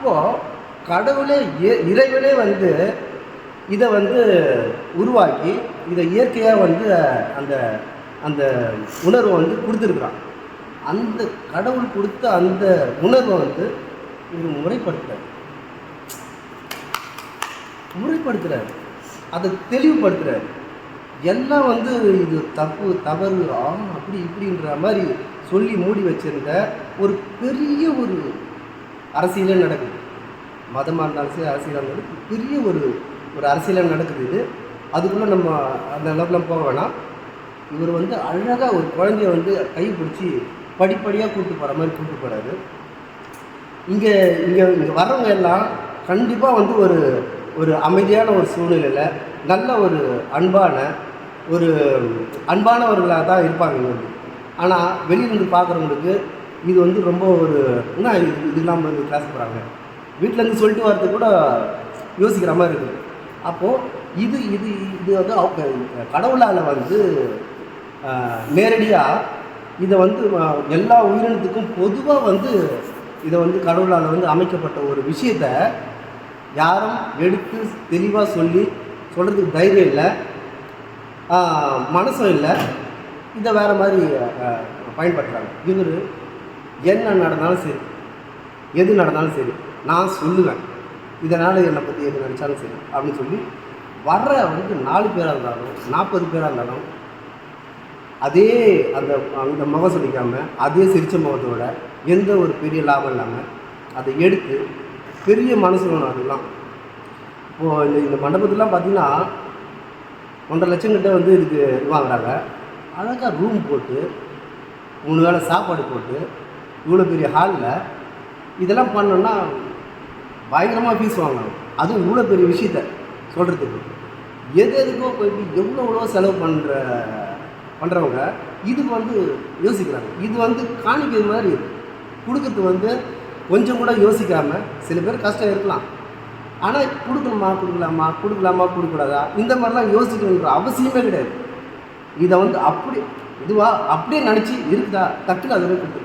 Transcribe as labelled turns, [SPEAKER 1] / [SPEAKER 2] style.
[SPEAKER 1] இப்போது கடவுளே இறைவனே வந்து இதை வந்து உருவாக்கி இதை இயற்கையாக வந்து அந்த அந்த உணர்வை வந்து கொடுத்துருக்குறான். அந்த கடவுள் கொடுத்த அந்த உணர்வை வந்து இவர் முறைப்படுத்துகிறார், அதை தெளிவுபடுத்துகிறார். எல்லாம் வந்து இது தப்பு தவறு அப்படி இப்படின்ற மாதிரி சொல்லி மூடி வச்சிருந்த ஒரு பெரிய ஒரு அரசியலே நடக்குது. மதமாக இருந்தாலும் சரி, அரசியலாக இருந்தாலும் பெரிய ஒரு ஒரு அரசியலாக நடக்குது. இது அதுக்குள்ளே நம்ம அந்த அளவுக்குலாம் போக வேணாம். இவர் வந்து அழகாக ஒரு குழந்தைய வந்து கை பிடிச்சி படிப்படியாக கூப்பிட்டு போகிற மாதிரி கூப்பிட்டு போகிறாரு. இங்கே இங்கே இங்கே வர்றவங்க எல்லாம் கண்டிப்பாக வந்து ஒரு ஒரு அமைதியான ஒரு சூழ்நிலையில் நல்ல ஒரு அன்பானவர்களாக தான் இருப்பாங்க இங்கே. ஆனால் வெளியிலேருந்து பார்க்குறவங்களுக்கு இது வந்து ரொம்ப ஒரு என்ன இது இல்லாமல் வந்து கிளாஸ் போகிறாங்க, வீட்டிலேருந்து சொல்லிட்டு வரது கூட யோசிக்கிற மாதிரி இருக்குது. அப்போது இது இது இது வந்து கடவுளால் வந்து நேரடியாக இதை வந்து எல்லா உயிரினத்துக்கும் பொதுவாக வந்து இதை வந்து கடவுளால் வந்து அமைக்கப்பட்ட ஒரு விஷயத்தை யாரும் எடுத்து தெளிவாக சொல்கிறதுக்கு தைரியம் இல்லை, மனசும் இல்லை. இதை வேறு மாதிரி பயன்படுத்துகிறாங்க. இவர் என்ன நடந்தாலும் சரி, எது நடந்தாலும் சரி, நான் சொல்லுவேன், இதனால் என்னை பற்றி எது நினச்சாலும் சரி அப்படின்னு சொல்லி வர்ற வந்து 4 பேராக இருந்தாலும் 40 பேராக இருந்தாலும் அதே அந்த அந்த முகம் சொல்லிக்காமல் அதே சிரிச்ச முகத்தோட எந்த ஒரு பெரிய லாபம் இல்லாமல் அதை எடுத்து பெரிய மனசு வேணும். அதெல்லாம் இப்போது இந்த மண்டபத்துலாம் பார்த்திங்கன்னா 1.5 லட்சம் கிட்ட வந்து இதுக்கு வாங்குறாங்க. அழகாக ரூம் போட்டு 3 வேளை சாப்பாடு போட்டு இவ்வளோ பெரிய ஹாலில் இதெல்லாம் பண்ணோன்னா பயங்கரமாக ஃபீஸ் வாங்கணும். அதுவும் இவ்வளோ பெரிய விஷயத்த சொல்கிறதுக்கு எதுக்கோ போயிட்டு எவ்வளோ செலவு பண்ணுறவங்க இதுக்கு வந்து யோசிக்கிறாங்க. இது வந்து காணிக்கை மாதிரி கொடுக்கறது வந்து கொஞ்சம் கூட யோசிக்காமல் சில பேர் கஷ்டம் இருக்கலாம், ஆனால் கொடுக்கலாமா கொடுக்கக்கூடாதா இந்த மாதிரிலாம் யோசிக்கணுன்ற அவசியமே கிடையாது. இதை வந்து அப்படியே நினச்சி இருக்குதா டக்குன்னு அதை கொடுத்து